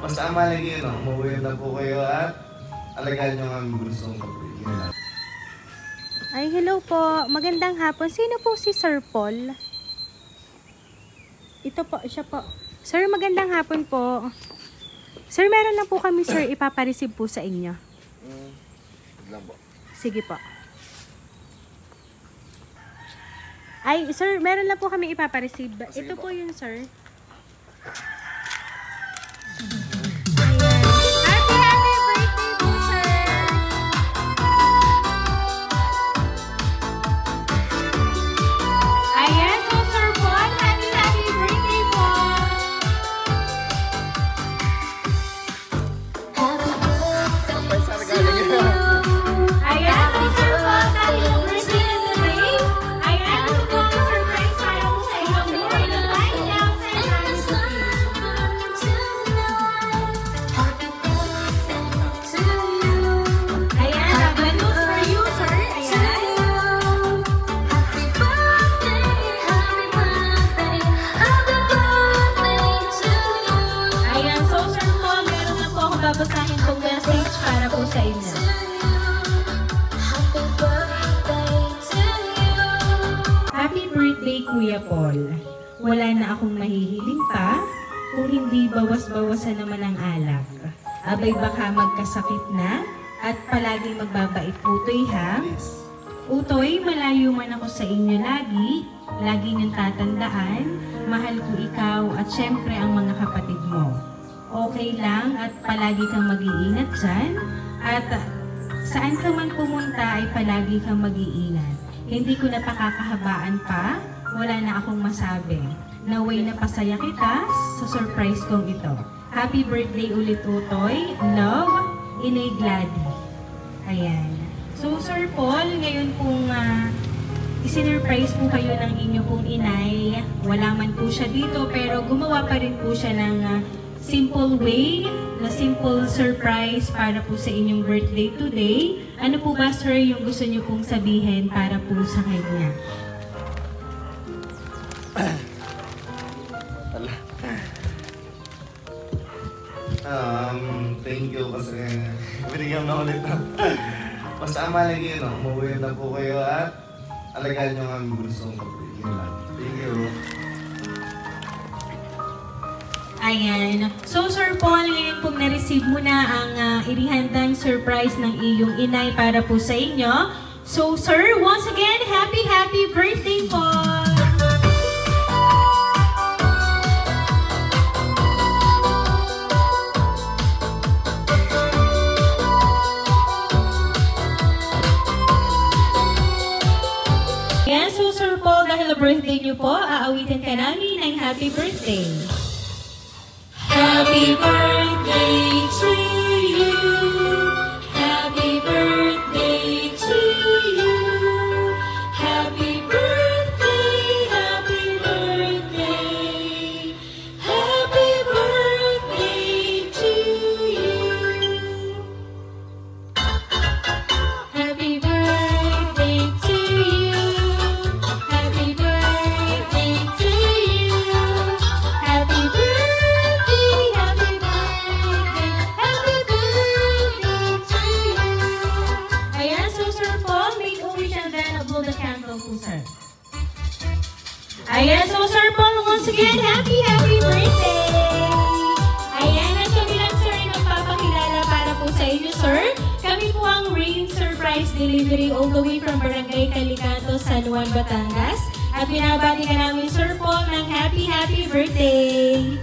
Basta malagi yun, umuwi na po kayo at alagaan nyo ang gustong kapatid. Ay, hello po. Magandang hapon. Sino po si Sir Paul? Ito po, siya po. Sir, magandang hapon po. Sir, meron lang po kami, sir, ipapareceive po sa inyo. Lang po. Sige po. Ay, sir, meron lang po kami ipapareceive. Ito po yun, sir. Babasahin kong message para po sa inyo. Happy birthday, Kuya Paul. Wala na akong mahihiling pa kung hindi bawas-bawasan naman ang alak. Abay baka magkasakit na at palaging magbabait Utoy ha. Utoy, malayo man ako sa inyo lagi. Lagi niyong tatandaan, mahal ko ikaw at syempre ang mga kapatid mo. Okay lang at palagi kang mag-iingat dyan. At saan ka man pumunta ay palagi kang mag-iingat. Hindi ko na pakakahabaan pa, wala na akong masabi. Naway na pasaya kita sa surprise kong ito. Happy birthday ulit Utoy. Love, Inay Gladdy. Ayan. So Sir Paul, ngayon pong isinurprise po kayo ng inyo pong inay. Wala man po siya dito pero gumawa pa rin po siya ng simple way, na simple surprise para po sa inyong birthday today. Ano po ba, sir, yung gusto niyo pong sabihin para po sa kanya? Thank you kasi binigyan na ulit na. Basta malagi yun, umuwi na po kayo at alagaan nyo ang gustong kapatid. Thank you. Ayan. So, Sir Paul, ngayon pong na-receive mo na ang irihandang surprise ng iyong inay para po sa inyo. So, sir, once again, happy birthday, Paul! Ayan, so Sir Paul, dahil birthday niyo po, aawitin ka namin ng happy birthday. Happy birthday to you. Happy birthday to you. Happy birthday, happy birthday. Happy birthday to you. Happy birthday to you. Happy birthday to you. Happy birthday. The candle po, sir. Ayan, so Sir Paul, once again, happy birthday! Ayan, at kami lang, sir, nagpapakilala para po sa inyo, sir. Kami po ang Rain Surprise Delivery all the way from Barangay Calicanto, San Juan, Batangas. At binabati ka namin, Sir Paul, ng happy birthday!